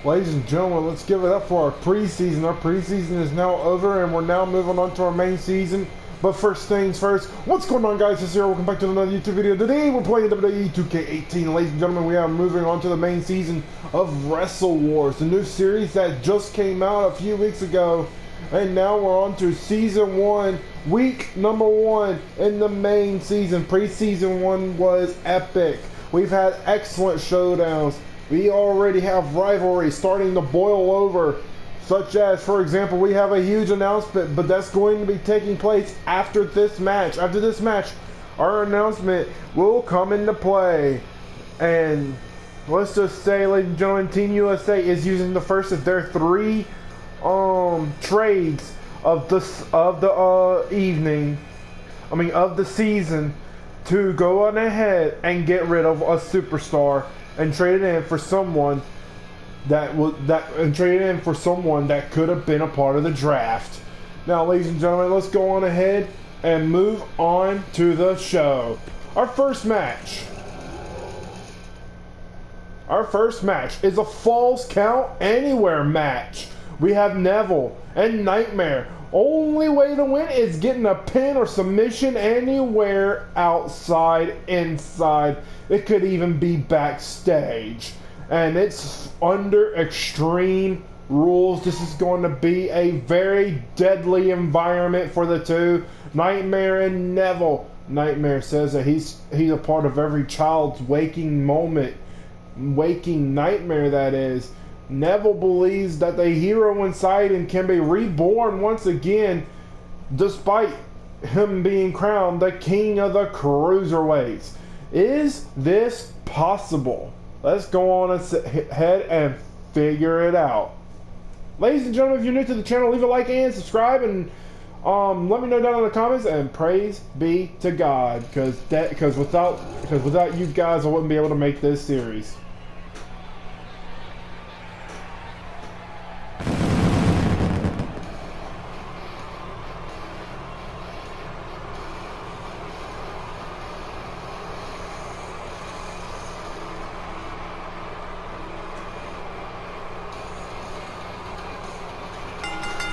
Ladies and gentlemen, let's give it up for our preseason. Our preseason is now over, and we're now moving on to our main season. But first things first, what's going on, guys? This is here. Welcome back to another YouTube video. Today, we're playing WWE 2K18. Ladies and gentlemen, we are moving on to the main season of Wrestle Wars, the new series that just came out a few weeks ago. And now we're on to Season 1, Week number 1 in the main season. Preseason 1 was epic. We've had excellent showdowns. We already have rivalry starting to boil over, such as, for example, we have a huge announcement, but that's going to be taking place after this match. After this match, our announcement will come into play. And let's just say, ladies and gentlemen, Team USA is using the first of their three trades of the season to go on ahead and get rid of a superstar and trade it in for someone that could have been a part of the draft. Now, ladies and gentlemen, let's go on ahead and move on to the show. Our first match is a Falls Count Anywhere match. We have Neville and Nightmare. Only way to win is getting a pin or submission anywhere, outside, inside. It could even be backstage. And it's under Extreme Rules. This is going to be a very deadly environment for the two, Nightmare and Neville. Nightmare says that he's a part of every child's waking nightmare, that is. Neville believes that the hero inside him can be reborn once again, despite him being crowned the king of the cruiserweights. Is this possible? Let's go on ahead and figure it out. Ladies and gentlemen, if you're new to the channel, leave a like and subscribe, and let me know down in the comments. And praise be to God, because without you guys, I wouldn't be able to make this series.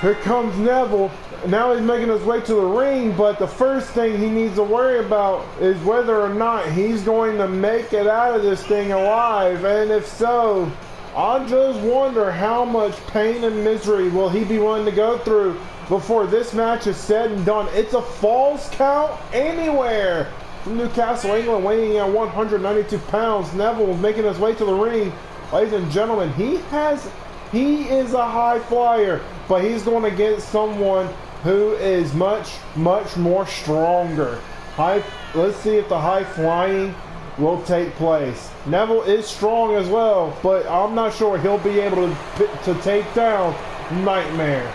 Here comes Neville. Now he's making his way to the ring, but the first thing he needs to worry about is whether or not he's going to make it out of this thing alive. And if so, I just wonder how much pain and misery will he be willing to go through before this match is said and done. It's a Falls Count Anywhere. From Newcastle, England, weighing in at 192 pounds, Neville is making his way to the ring. Ladies and gentlemen, he is a high flyer, but he's going against someone who is much more stronger. Let's see if the high flying will take place. Neville is strong as well, but I'm not sure he'll be able to take down Nightmare.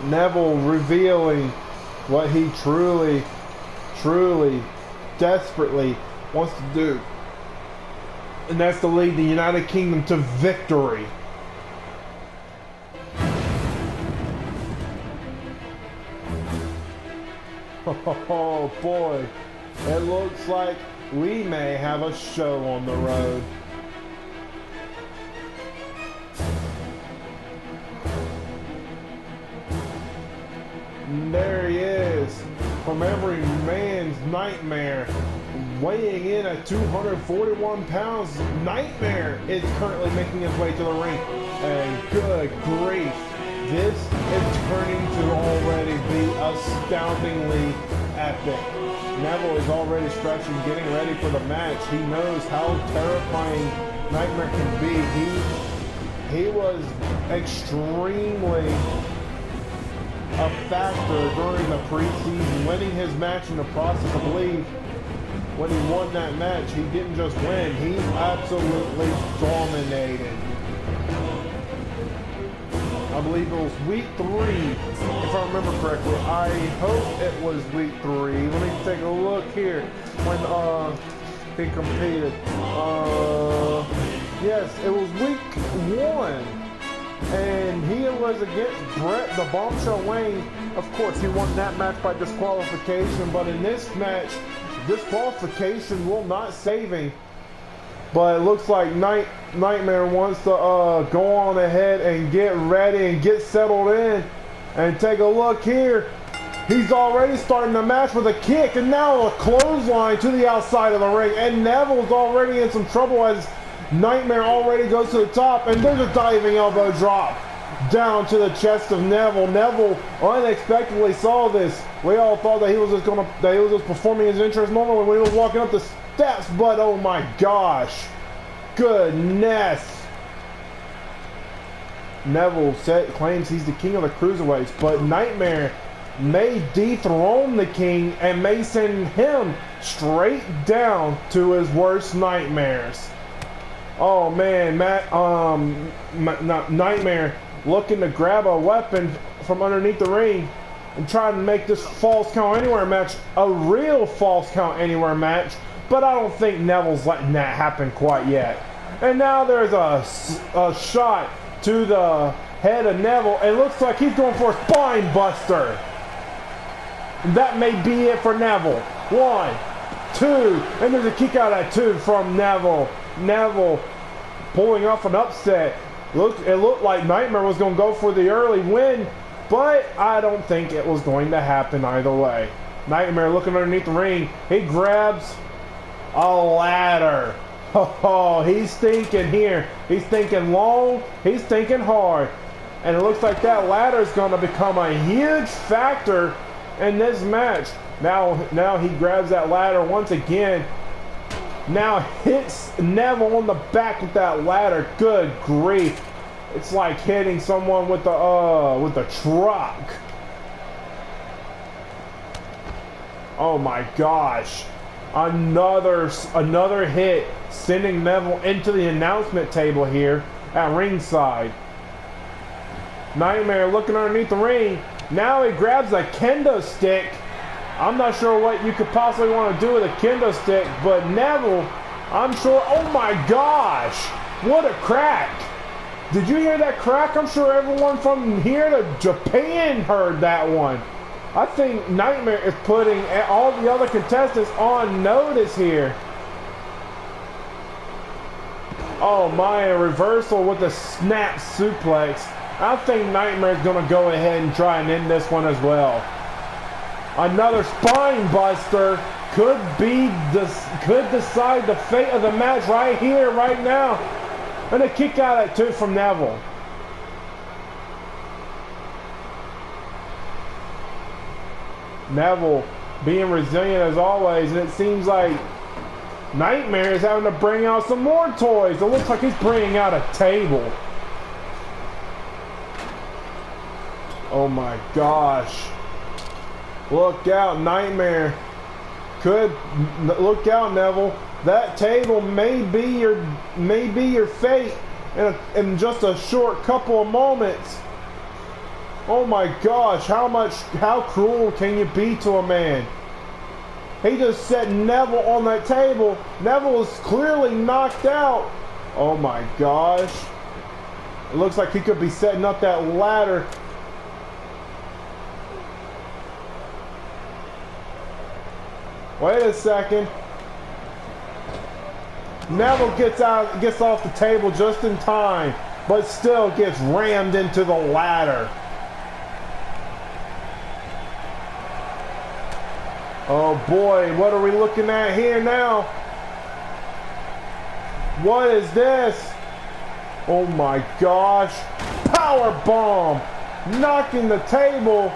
Neville revealing what he truly, desperately wants to do, and that's to lead the United Kingdom to victory. Oh boy, it looks like we may have a show on the road. And there he is, from every man's Nightmare, weighing in at 241 pounds. Nightmare is currently making his way to the ring, and good grief, this is turning to already be astoundingly epic. Neville is already stretching, getting ready for the match. He knows how terrifying Nightmare can be. He was extremely a factor during the preseason, winning his match in the process. I believe when he won that match, he didn't just win, he absolutely dominated. I believe it was week 3, if I remember correctly. I hope it was week 3. Let me take a look here when he competed. Yes, it was week 1. and he was against Brett the Bombshell Wayne. Of course, he won that match by disqualification, but in this match, disqualification will not save him. But it looks like Nightmare wants to go on ahead and get ready and get settled in. And take a look here. He's already starting the match with a kick, and now a clothesline to the outside of the ring. And Neville's already in some trouble as Nightmare already goes to the top, and there's a diving elbow drop down to the chest of Neville. Neville unexpectedly saw this. We all thought that he was just performing his entrance normally when he was walking up the steps, but oh my gosh, goodness. Neville claims he's the king of the cruiserweights, but Nightmare may dethrone the king and may send him straight down to his worst nightmares. Oh man, Nightmare looking to grab a weapon from underneath the ring and trying to make this false count anywhere match a real false count anywhere match, but I don't think Neville's letting that happen quite yet. And now there's a shot to the head of Neville. It looks like he's going for a spine buster. That may be it for Neville. 1, 2, and there's a kick out at 2 from Neville. Neville pulling off an upset. It looked like Nightmare was going to go for the early win, but I don't think it was going to happen either way. Nightmare looking underneath the ring. He grabs a ladder. Oh, he's thinking here. He's thinking long. He's thinking hard. And it looks like that ladder is going to become a huge factor in this match. Now he grabs that ladder once again. Now hits Neville on the back with that ladder. Good grief. It's like hitting someone with a truck. Oh my gosh. Another hit, sending Neville into the announcement table here at ringside. Nightmare looking underneath the ring. Now he grabs a kendo stick. I'm not sure what you could possibly want to do with a kendo stick, but Neville, I'm sure, oh my gosh, what a crack. Did you hear that crack? I'm sure everyone from here to Japan heard that one. I think Nightmare is putting all the other contestants on notice here. Oh my, a reversal with a snap suplex. I think Nightmare is going to go ahead and try and end this one as well. Another spine buster could decide the fate of the match right here, right now. And a kick out at 2 from Neville. Neville being resilient as always, and it seems like Nightmare is having to bring out some more toys. It looks like he's bringing out a table. Oh my gosh. Look out, Nightmare. Look out, Neville. That table may be your fate in just a short couple of moments. Oh my gosh, how cruel can you be to a man? He just set Neville on that table. Neville is clearly knocked out. Oh my gosh. It looks like he could be setting up that ladder. Wait a second. Neville gets off the table just in time, but still gets rammed into the ladder. Oh boy, what are we looking at here now? What is this? Oh my gosh. Power bomb. Knocking the table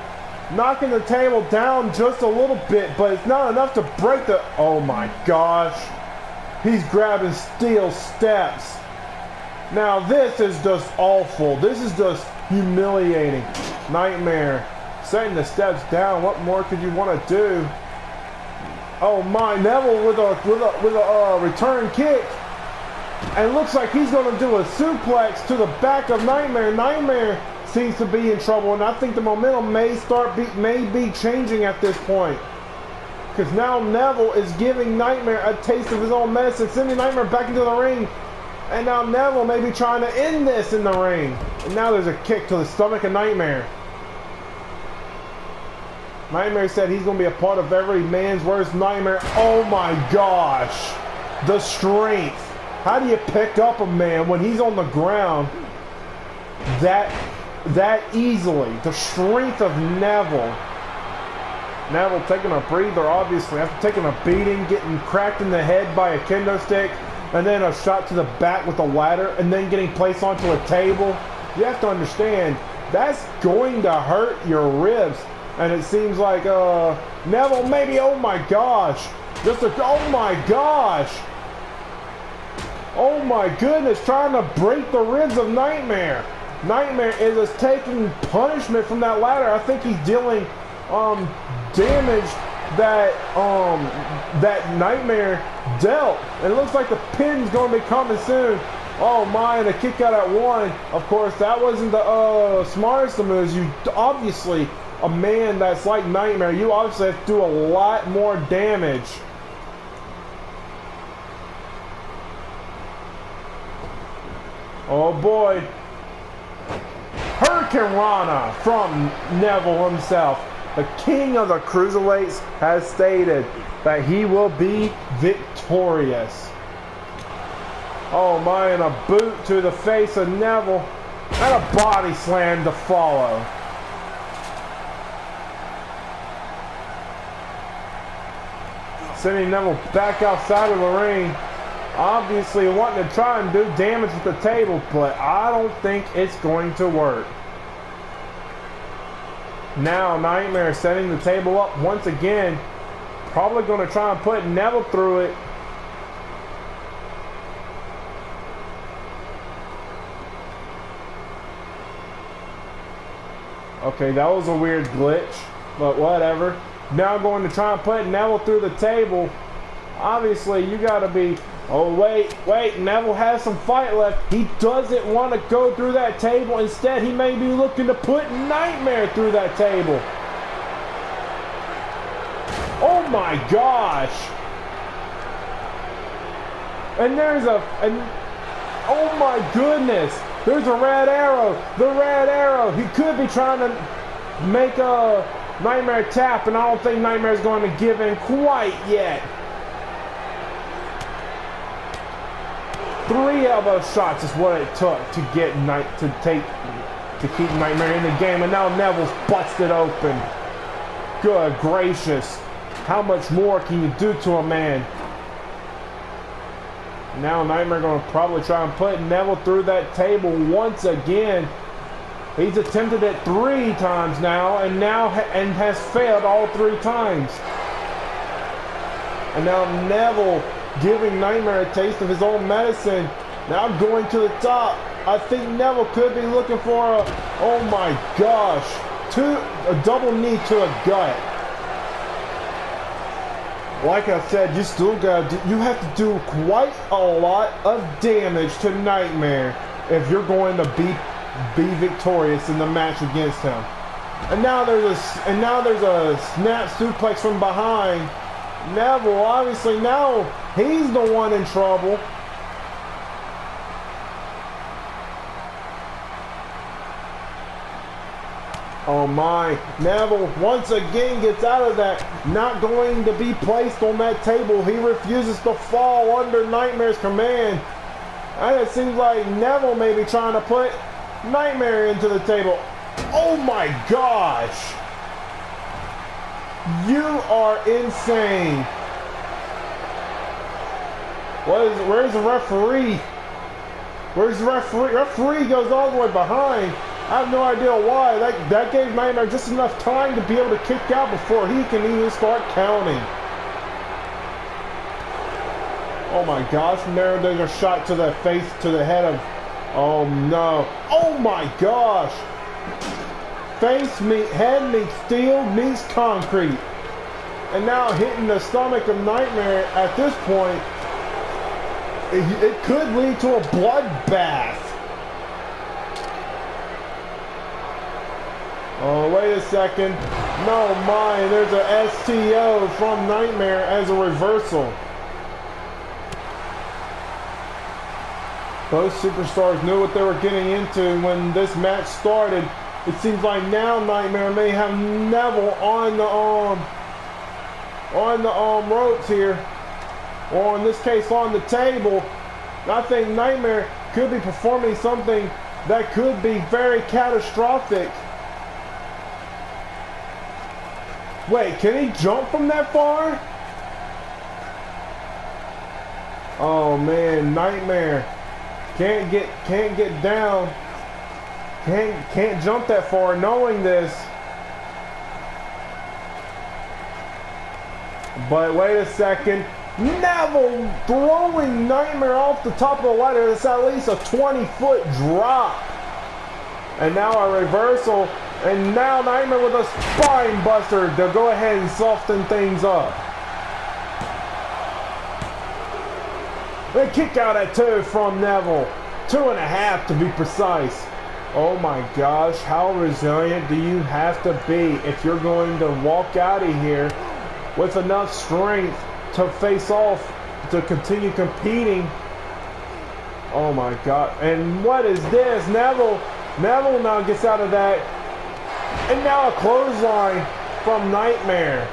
down just a little bit, but it's not enough to break the... Oh my gosh. He's grabbing steel steps. Now this is just awful. This is just humiliating. Nightmare setting the steps down. What more could you want to do? Oh my, Neville with a return kick. And it looks like he's going to do a suplex to the back of Nightmare. Nightmare seems to be in trouble, and I think the momentum may be changing at this point. Because now Neville is giving Nightmare a taste of his own medicine, sending Nightmare back into the ring. And now Neville may be trying to end this in the ring. And now there's a kick to the stomach of Nightmare. Nightmare said he's going to be a part of every man's worst nightmare. Oh my gosh. The strength. How do you pick up a man when he's on the ground that easily? The strength of Neville. Neville taking a breather, obviously, after taking a beating, getting cracked in the head by a kendo stick, and then a shot to the back with a ladder, and then getting placed onto a table. You have to understand, that's going to hurt your ribs. And it seems like Neville maybe, oh my gosh, oh my gosh. Oh my goodness, trying to break the ribs of Nightmare. Nightmare is taking punishment from that ladder. I think he's dealing damage that Nightmare dealt. And it looks like the pin's going to be coming soon. Oh my, and a kick out at one. Of course, that wasn't the smartest of moves. You obviously, a man that's like Nightmare, you obviously have to do a lot more damage. Oh boy. Hurricane Rana from Neville himself. The king of the cruiserweights has stated that he will be victorious. Oh my, and a boot to the face of Neville. And a body slam to follow. Sending Neville back outside of the ring. Obviously wanting to try and do damage with the table, but I don't think it's going to work. Now Nightmare setting the table up once again. Probably going to try and put Neville through it. Okay, that was a weird glitch, but whatever. Now going to try and put Neville through the table. Obviously, you got to be... Oh, wait, Neville has some fight left. He doesn't want to go through that table. Instead, he may be looking to put Nightmare through that table. Oh my gosh. And there's oh my goodness. There's a red arrow. The red arrow. He could be trying to make a Nightmare tap, and I don't think Nightmare's going to give in quite yet. 3 elbow shots is what it took to get to keep Nightmare in the game, and now Neville's busted open. Good gracious. How much more can you do to a man? Now Nightmare going to probably try and put Neville through that table once again. He's attempted it 3 times now, and has failed all 3 times. And now Neville giving Nightmare a taste of his own medicine. Now going to the top. I think Neville could be looking for a, oh my gosh, a double knee to a gut. Like I said, you have to do quite a lot of damage to Nightmare if you're going to be victorious in the match against him. And now there's a snap suplex from behind. Neville, obviously now he's the one in trouble. Oh my, Neville once again gets out of that, not going to be placed on that table. He refuses to fall under Nightmare's command. And it seems like Neville may be trying to put Nightmare into the table. Oh my gosh. You are insane. Where's the referee? Where's the referee? Referee goes all the way behind. I have no idea why. That gave Nightmare just enough time to be able to kick out before he can even start counting. Oh my gosh, there there's a shot to the face, to the head of, oh no. Oh my gosh. Face meet, head meets steel, meets concrete. And now hitting the stomach of Nightmare at this point, it could lead to a bloodbath. Oh, wait a second. No, mine. There's a STO from Nightmare as a reversal. Both superstars knew what they were getting into when this match started. It seems like now Nightmare may have Neville on the ropes here, or in this case on the table. And I think Nightmare could be performing something that could be very catastrophic. Wait, can he jump from that far? Oh man, Nightmare can't get down. Can't jump that far knowing this. But wait a second. Neville throwing Nightmare off the top of the ladder. It's at least a 20-foot drop. And now a reversal. And now Nightmare with a spine buster to go ahead and soften things up. A kick out at 2 from Neville. 2.5 to be precise. Oh my gosh, how resilient do you have to be if you're going to walk out of here with enough strength to face off, to continue competing? Oh my god. And what is this? Neville now gets out of that. And now a clothesline from Nightmare.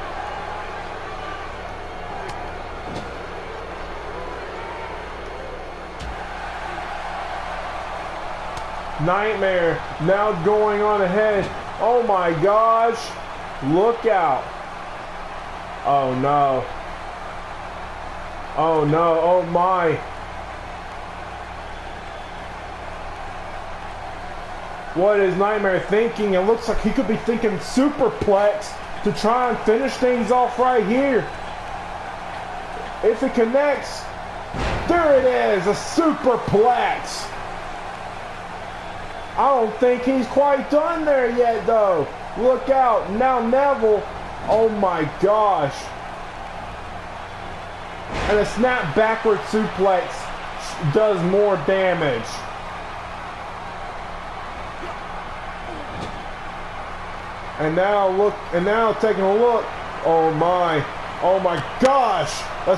Nightmare now going on ahead. Oh my gosh. Look out. Oh no. Oh no. Oh my. What is Nightmare thinking? It looks like he could be thinking superplex to try and finish things off right here. If it connects, there it is, a superplex. I don't think he's quite done there yet though. Look out, now Neville, oh my gosh. And a snap backward suplex does more damage. And now look, and now taking a look. Oh my gosh!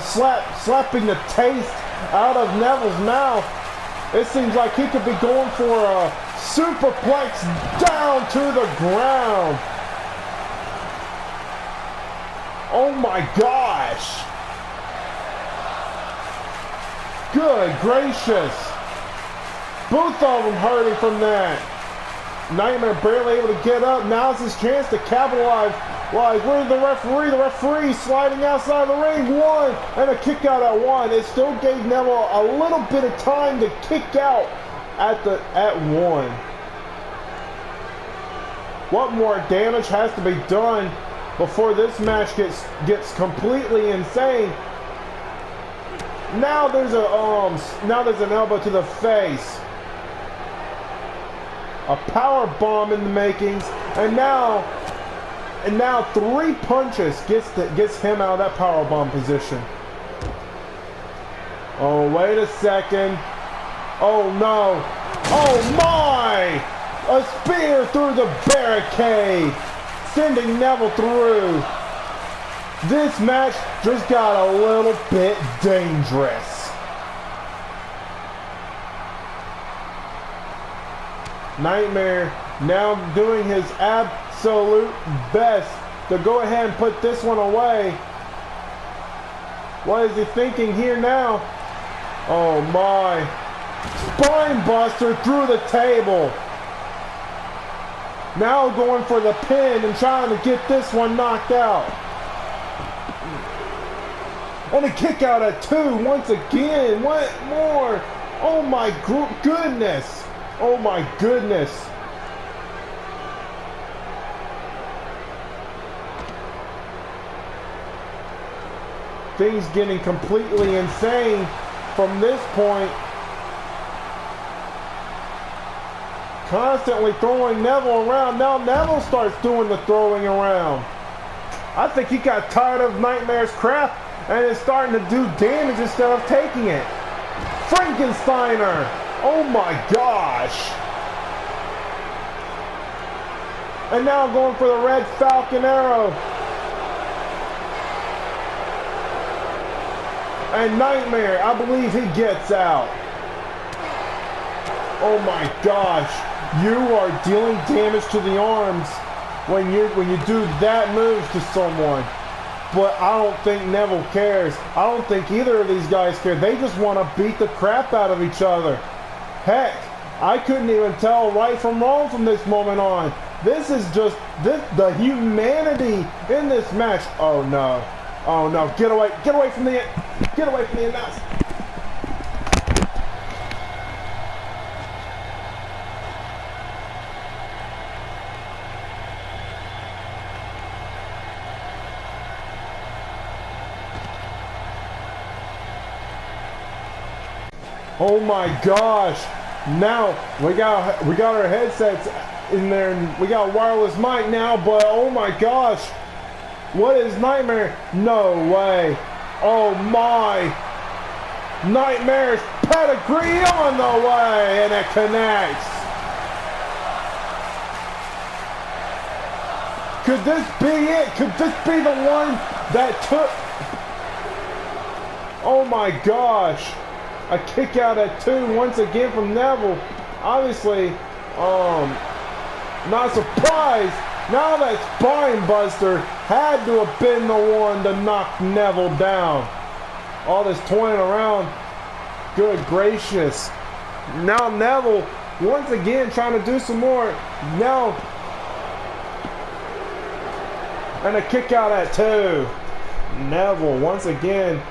Slapping the taste out of Neville's mouth. It seems like he could be going for a superplex down to the ground. Oh my gosh! Good gracious! Both of them hurting from that. Nightmare barely able to get up. Now's his chance to capitalize. Where's the referee? The referee sliding outside the ring. 1 and a kick out at 1. It still gave Neville a little bit of time to kick out at 1. What more damage has to be done before this match gets completely insane? Now there's an elbow to the face. A power bomb in the makings, and now 3 punches gets him out of that power bomb position. Oh wait a second! Oh no! Oh my! A spear through the barricade, sending Neville through. This match just got a little bit dangerous. Nightmare now doing his absolute best to go ahead and put this one away. What is he thinking here now? Oh my. Spine buster through the table. Now going for the pin and trying to get this one knocked out. And a kick out at 2 once again. What more? Oh my goodness. Oh my goodness. Things getting completely insane from this point. Constantly throwing Neville around. Now Neville starts doing the throwing around. I think he got tired of Nightmare's crap and is starting to do damage instead of taking it. Frankensteiner. Oh my gosh. And now going for the red Falcon arrow. And Nightmare, I believe he gets out. Oh my gosh. You are dealing damage to the arms when you do that move to someone. But I don't think Neville cares. I don't think either of these guys care. They just want to beat the crap out of each other. Heck, I couldn't even tell right from wrong from this moment on. This is just the humanity in this match. Oh no. Oh no. Get away from the announce. Oh my gosh. Now we got our headsets in there and we got wireless mic now, but oh my gosh. What is Nightmare? No way. Oh my. Nightmare's pedigree on the way, and it connects. Could this be it? Could this be the one that took? Oh my gosh. A kick out at 2 once again from Neville. Obviously, not surprised. Now that Spine Buster had to have been the one to knock Neville down. All this toying around. Good gracious. Now Neville once again trying to do some more. Now, and a kick out at 2. Neville once again.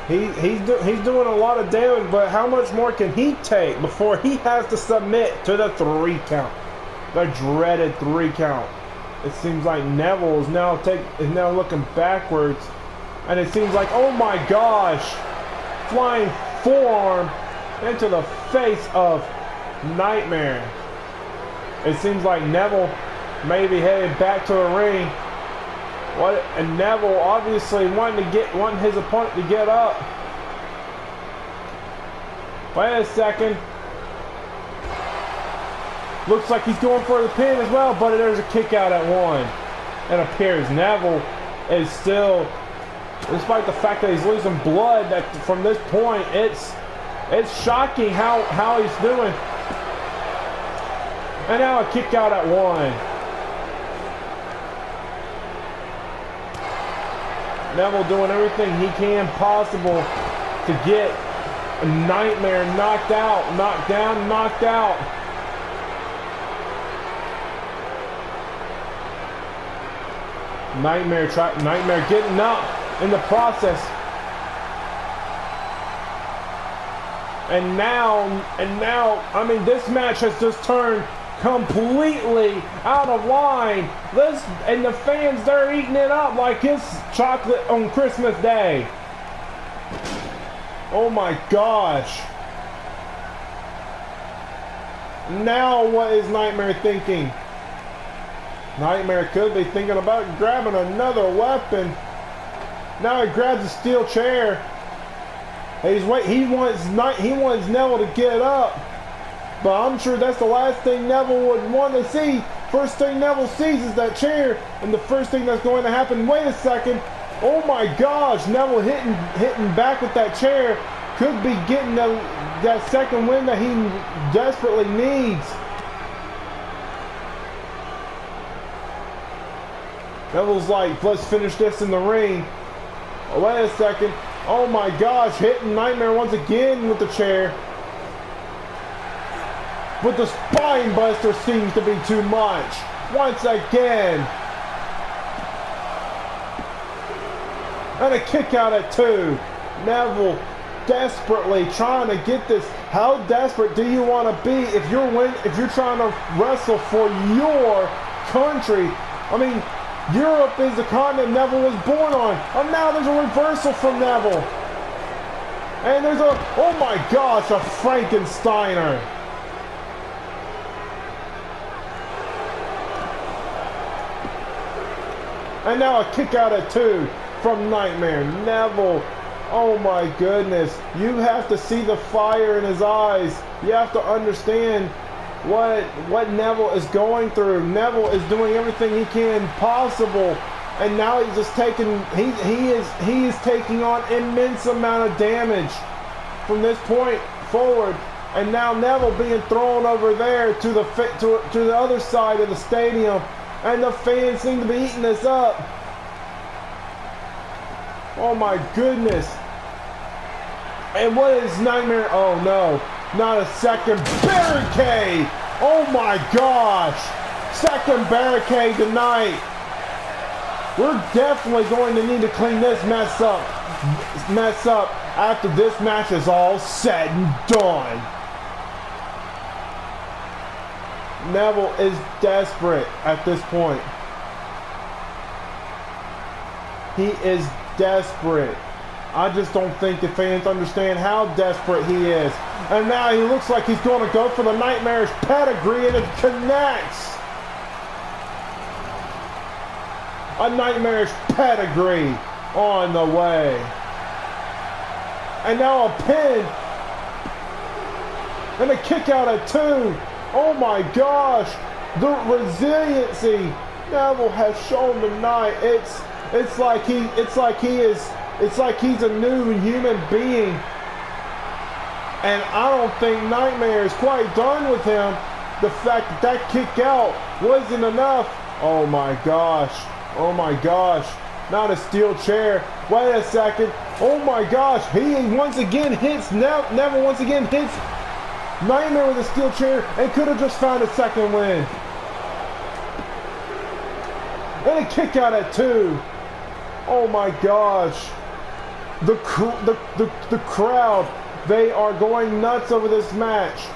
He's doing a lot of damage, but how much more can he take before he has to submit to the 3 count? The dreaded 3 count. It seems like Neville is now looking backwards, and it seems like, oh my gosh, flying forearm into the face of Nightmare. It seems like Neville may be headed back to the ring. And Neville obviously wanting his opponent to get up. Wait a second. Looks like he's going for the pin as well, but there's a kick out at 1. It appears Neville is still, despite the fact that he's losing blood, that from this point it's shocking how he's doing. And now a kick out at 1. Neville doing everything he can possible to get Nightmare knocked out, knocked down, knocked out. Nightmare getting up in the process. And now, I mean, this match has just turned completely out of line. And the fans, they're eating it up like it's chocolate on Christmas Day. Oh my gosh. Now what is Nightmare thinking? Nightmare could be thinking about grabbing another weapon. Now he grabs a steel chair. He wants Neville to get up. But I'm sure that's the last thing Neville would want to see. First thing Neville sees is that chair, and the first thing that's going to happen, wait a second. Oh my gosh, Neville hitting back with that chair could be getting that second win that he desperately needs. Neville's like, let's finish this in the ring. Oh, wait a second. Oh my gosh, hitting Nightmare once again with the chair. But the Spine Buster seems to be too much. Once again. And a kick out at 2. Neville desperately trying to get this. How desperate do you want to be if you're trying to wrestle for your country? I mean, Europe is the continent Neville was born on. And now there's a reversal from Neville. And there's oh my gosh, a Frankensteiner. And now a kick out at 2 from Nightmare. Neville, oh my goodness. You have to see the fire in his eyes. You have to understand what Neville is going through. Neville is doing everything he can possible. And now he's just taking, he is taking on immense amount of damage from this point forward. And now Neville being thrown over there to the other side of the stadium. And the fans seem to be eating this up. Oh my goodness. And what is Nightmare? Oh no, not a second barricade. Oh my gosh. Second barricade tonight. We're definitely going to need to clean this mess up after this match is all said and done. Neville is desperate at this point. He is desperate. I just don't think the fans understand how desperate he is. And now he looks like he's going to go for the Nightmare's pedigree, and it connects. A Nightmare's pedigree on the way. And now a pin. And a kick out at 2. Oh my gosh. The resiliency Neville has shown tonight. It's like he's a new human being. And I don't think Nightmare is quite done with him. The fact that kick out wasn't enough. Oh my gosh. Oh my gosh. Not a steel chair. Wait a second. Oh my gosh. He once again hits Neville once again hits Nightmare with a steel chair and could have just found a second win. And a kick out at 2. Oh my gosh. The crowd, they are going nuts over this match.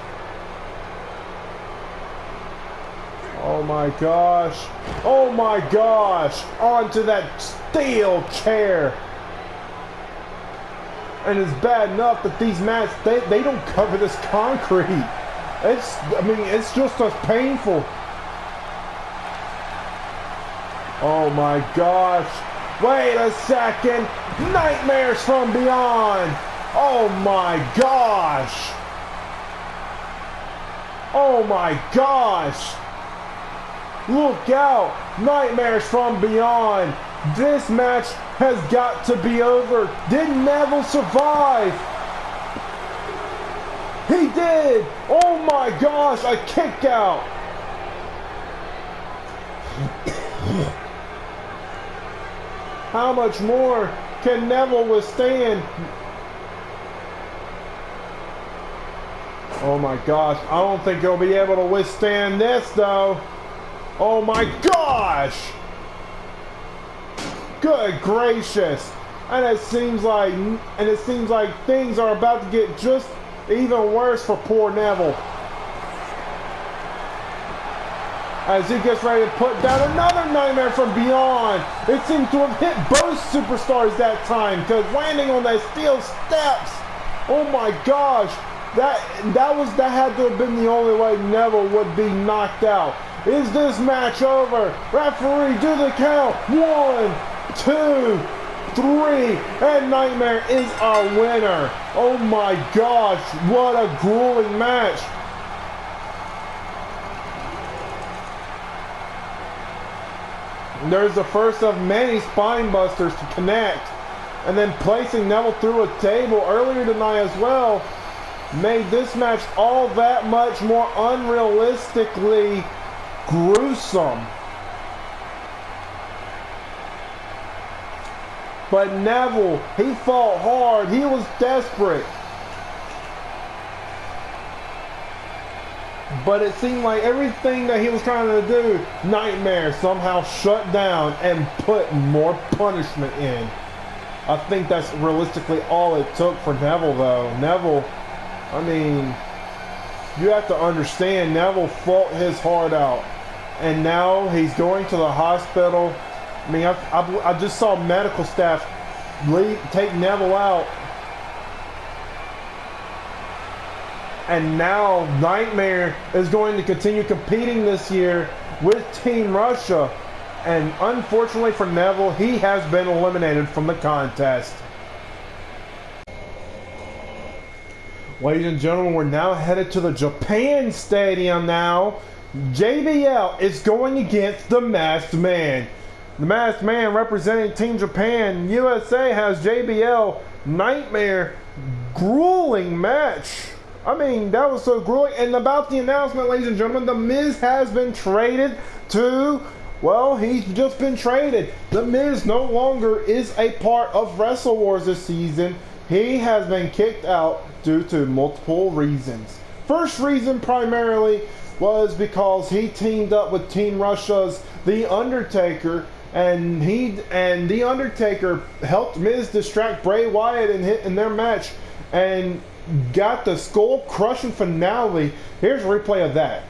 Oh my gosh. Oh my gosh. Onto that steel chair. And it's bad enough that these mats, they don't cover this concrete. It's just as painful. Oh my gosh. Wait a second. Nightmares from Beyond. Oh my gosh. Oh my gosh. Look out. Nightmares from Beyond. This match has got to be over. Did Neville survive? He did. Oh my gosh. A kick out. How much more can Neville withstand? Oh my gosh, I don't think he'll be able to withstand this though. Oh my gosh! Good gracious! And it seems like things are about to get just even worse for poor Neville. As he gets ready to put down another Nightmare from Beyond. It seems to have hit both superstars that time, because landing on those steel steps. Oh my gosh. That had to have been the only way Neville would be knocked out. Is this match over? Referee, do the count. 1, 2, 3, and Nightmare is our winner. Oh my gosh, what a grueling match. There's the first of many spine busters to connect, and then placing Neville through a table earlier tonight as well made this match all that much more unrealistically gruesome. But Neville, he fought hard. He was desperate. But it seemed like everything that he was trying to do, Nightmare somehow shut down and put more punishment in. I think that's realistically all it took for Neville though. Neville, I mean, you have to understand, Neville fought his heart out. And now he's going to the hospital. I mean, I just saw medical staff take Neville out. And now Nightmare is going to continue competing this year with Team Russia. And unfortunately for Neville, he has been eliminated from the contest. Ladies and gentlemen, we're now headed to the Japan Stadium now. JBL is going against the Masked Man. The Masked Man representing Team Japan. USA has JBL. Nightmare. Grueling match. I mean, that was so grueling. And about the announcement, ladies and gentlemen, The Miz has been traded to, well, he's just been traded. The Miz no longer is a part of Wrestle Wars this season. He has been kicked out due to multiple reasons. First reason primarily was because he teamed up with Team Russia's The Undertaker, and The Undertaker helped Miz distract Bray Wyatt in their match and got the skull crushing finale. Here's a replay of that.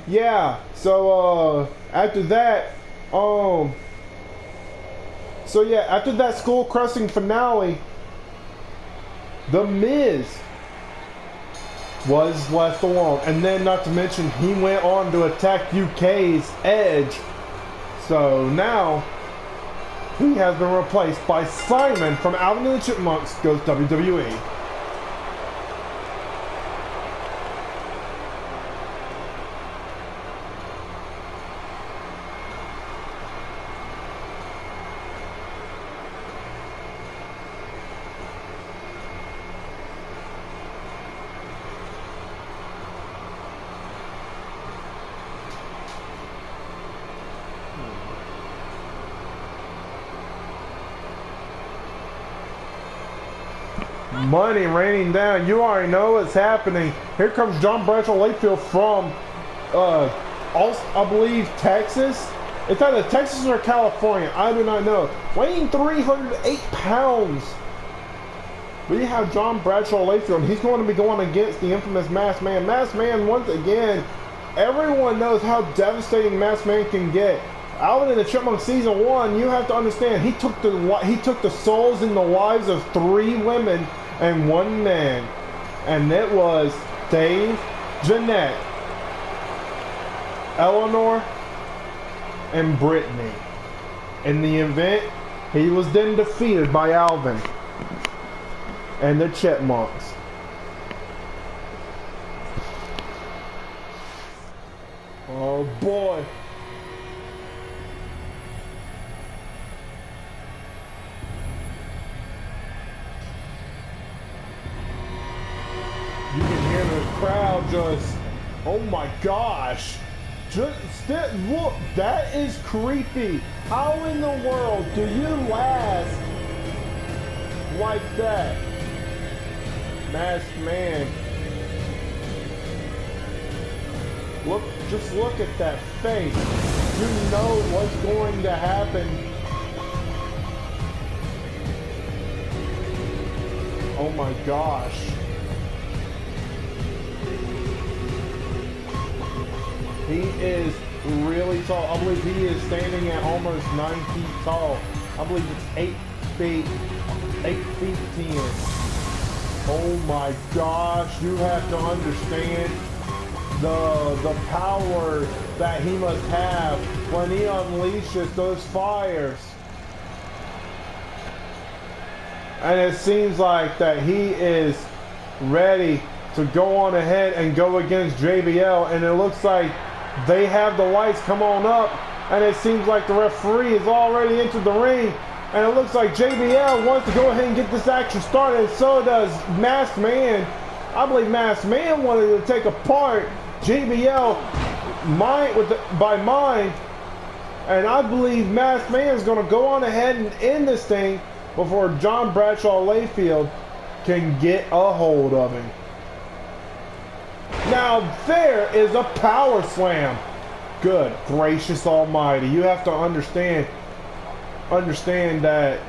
Yeah, so after that, after that skull crushing finale, The Miz was left alone. And then, not to mention, he went on to attack UK's Edge. So now he has been replaced by Simon from Alvin and the Chipmunks Goes WWE. Money raining down. You already know what's happening. Here comes John Bradshaw Layfield from, I believe, Texas. It's either Texas or California. I do not know. Weighing 308 pounds. We have John Bradshaw Layfield. He's going to be going against the infamous Masked Man. Masked Man, once again, everyone knows how devastating Masked Man can get. Alvin and the Chipmunks Season 1, you have to understand, he took the souls and the lives of 3 women and 1 man. And it was Dave, Jeanette, Eleanor, and Brittany. In the event, he was then defeated by Alvin and the Chipmunks. Oh boy. You can hear the crowd just, oh my gosh. Just look, that is creepy. How in the world do you last like that? Masked Man. Look, just look at that face. You know what's going to happen. Oh my gosh. He is really tall. I believe he is standing at almost 9 feet tall. I believe it's 8 feet 10. Oh my gosh, you have to understand the power that he must have when he unleashes those fires. And it seems like that he is ready to go on ahead and go against JBL, and it looks like they have the lights come on up, and it seems like the referee has already entered the ring, and it looks like JBL wants to go ahead and get this action started, and so does Masked Man. I believe Masked Man wanted to take apart JBL by mind, and I believe Masked Man is going to go on ahead and end this thing before John Bradshaw Layfield can get a hold of him. Now there is a power slam. Good gracious almighty. You have to understand that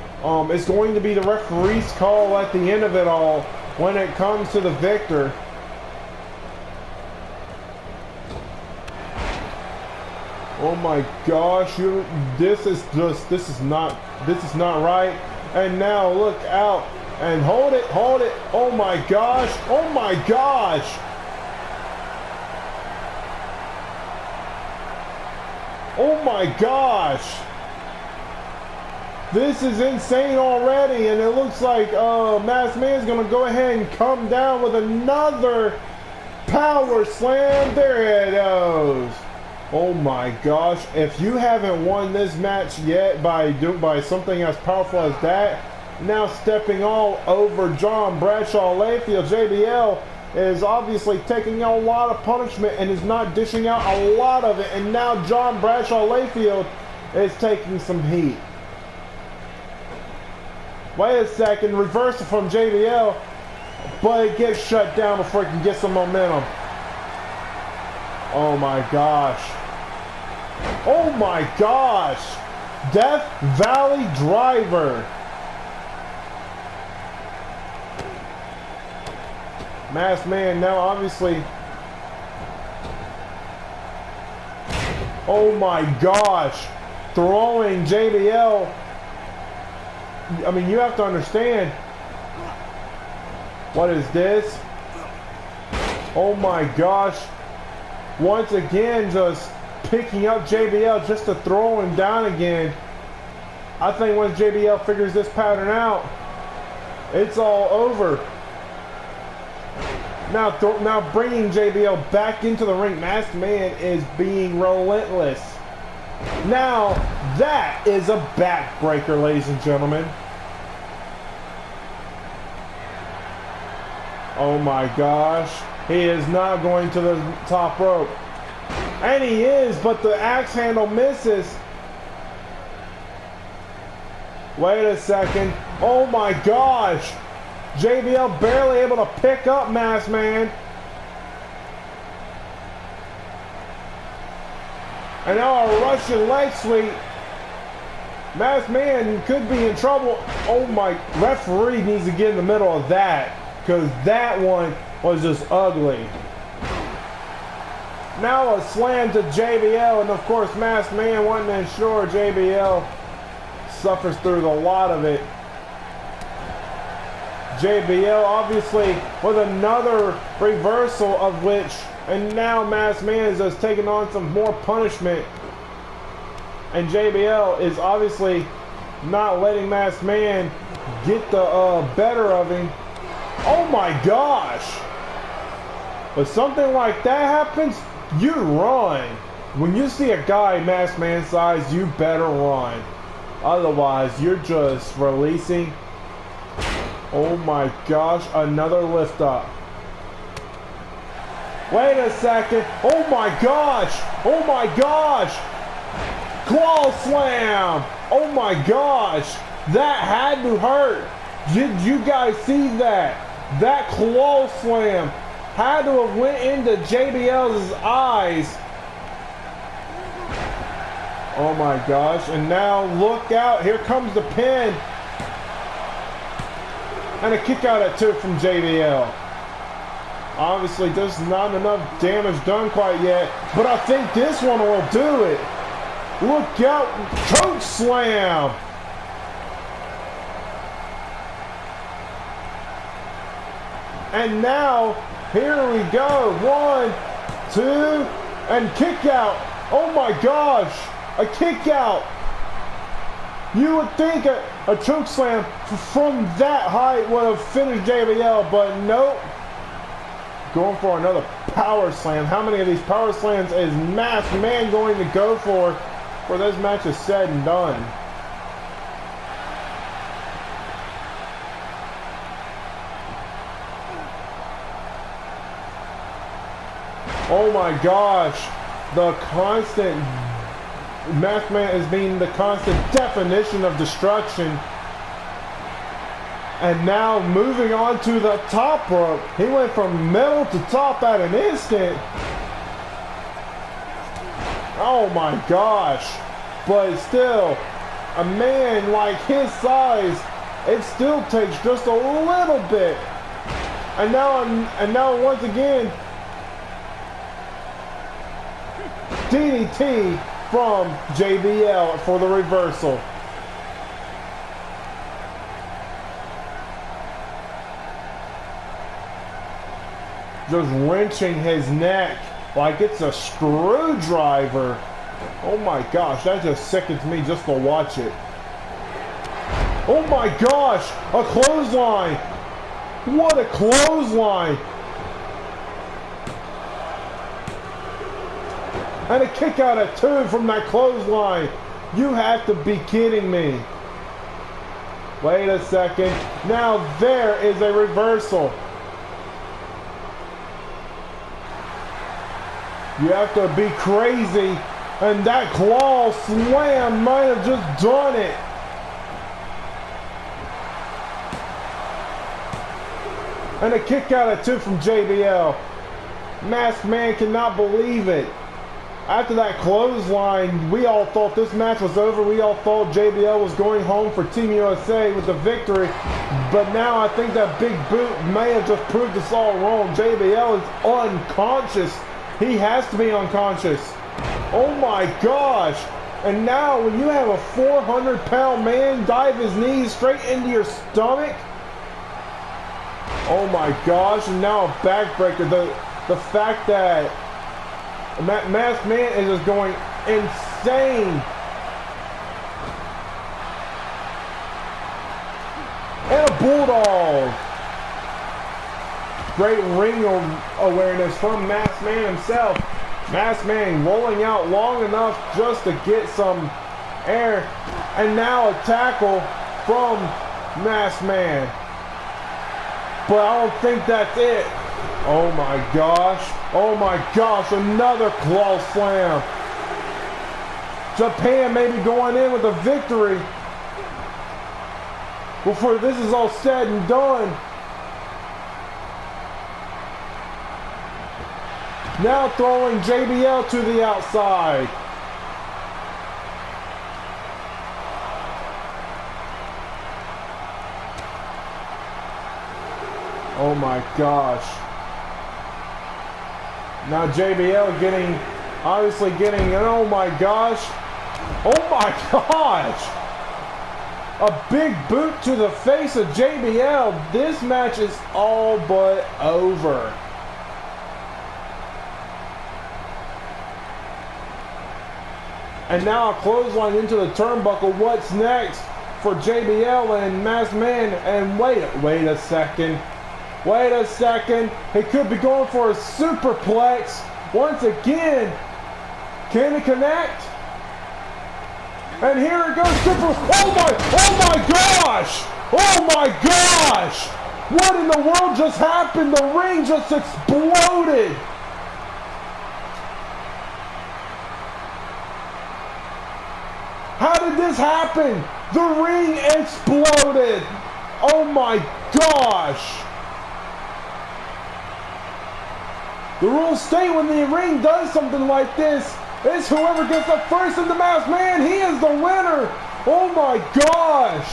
it's going to be the referee's call at the end of it all when it comes to the victor. Oh my gosh, this is not right. And now look out and hold it. Oh my gosh. Oh my gosh. Oh my gosh. This is insane already, and it looks like Masked Man's gonna go ahead and come down with another power slam. There it goes. Oh my gosh. If you haven't won this match yet by something as powerful as that, now stepping all over John Bradshaw Layfield. JBL is obviously taking a lot of punishment and is not dishing out a lot of it. And now John Bradshaw Layfield is taking some heat. Wait a second, reversal from JBL, but it gets shut down before it can get some momentum. Oh my gosh. Oh my gosh. Death Valley Driver. Masked Man now obviously. Oh my gosh. Throwing JBL. I mean, you have to understand. What is this? Oh my gosh. Once again, just picking up JBL just to throw him down again. I think once JBL figures this pattern out, it's all over. Now bringing JBL back into the ring. Masked Man is being relentless. Now, that is a backbreaker, ladies and gentlemen. Oh my gosh. He is not going to the top rope. And he is, but the axe handle misses. Wait a second. Oh my gosh. JBL barely able to pick up Masked Man. And now a Russian leg sweep. Masked Man could be in trouble. Oh my, referee needs to get in the middle of that, because that one was just ugly. Now a slam to JBL, and of course Masked Man wanting to ensure JBL suffers through a lot of it. JBL obviously with another reversal of which, and now Masked Man is just taking on some more punishment. And JBL is obviously not letting Masked Man get the better of him. Oh my gosh! When something like that happens, you run. When you see a guy Masked Man size, you better run. Otherwise, you're just releasing. Oh my gosh, another lift up. Wait a second. Oh my gosh. Oh my gosh. Claw slam. Oh my gosh. That had to hurt. Did you guys see that? That claw slam had to have went into JBL's eyes. Oh my gosh. And now look out. Here comes the pin. And a kick out at 2 from JBL. Obviously, there's not enough damage done quite yet, but I think this one will do it. Look out, choke slam. And now, here we go. 1, 2, and kick out. Oh my gosh, a kick out. You would think a choke slam from that height would have finished JBL, but nope. Going for another power slam. How many of these power slams is Masked Man going to go for this match is said and done? Oh my gosh. The constant Masked Man is being the constant definition of destruction. And now moving on to the top rope. He went from middle to top at an instant. Oh my gosh. But still, a man like his size, it still takes just a little bit. And now once again, DDT from JBL for the reversal. Just wrenching his neck like it's a screwdriver. Oh my gosh, that just sickens me just to watch it. Oh my gosh, a clothesline. What a clothesline. And a kick out at 2 from that clothesline. You have to be kidding me. Wait a second. Now there is a reversal. You have to be crazy. And that claw slam might have just done it. And a kick out at 2 from JBL. Masked Man cannot believe it. After that clothesline, we all thought this match was over. We all thought JBL was going home for Team USA with the victory. But now I think that big boot may have just proved us all wrong. JBL is unconscious. He has to be unconscious. Oh my gosh. And now when you have a 400-pound man dive his knees straight into your stomach. Oh my gosh. And now a backbreaker. The fact that Masked Man is just going insane. And a bulldog. Great ring awareness from Masked Man himself. Masked Man rolling out long enough just to get some air. And now a tackle from Masked Man. But I don't think that's it. Oh my gosh. Oh my gosh. Another claw slam. Japan may be going in with a victory before this is all said and done. Now throwing JBL to the outside. Oh my gosh. Now JBL obviously getting, and oh my gosh. Oh my gosh. A big boot to the face of JBL. This match is all but over. And now a clothesline into the turnbuckle. What's next for JBL and Masked Man? And wait a second. Wait a second. He could be going for a superplex once again. Can it connect? And here it goes. Oh my gosh. Oh my gosh. What in the world just happened? The ring just exploded. How did this happen? The ring exploded. Oh my gosh. The rules state when the ring does something like this, it's whoever gets up first in the Masked Man. He is the winner. Oh my gosh.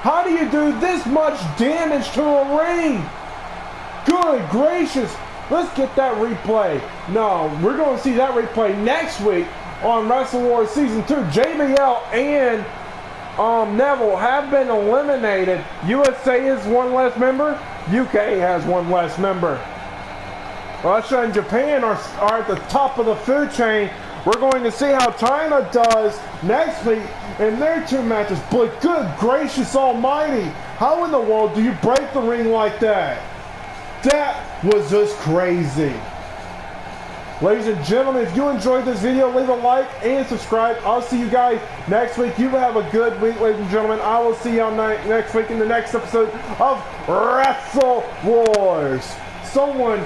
How do you do this much damage to a ring? Good gracious. Let's get that replay. No, we're going to see that replay next week on Wrestle Wars Season 2. JBL and Neville have been eliminated. USA is one less member. UK has one less member. Russia and Japan are at the top of the food chain. We're going to see how China does next week in their 2 matches. But good gracious almighty, how in the world do you break the ring like that? That was just crazy. Ladies and gentlemen, if you enjoyed this video, leave a like and subscribe. I'll see you guys next week. You have a good week, ladies and gentlemen. I will see you next week in the next episode of Wrestle Wars. Someone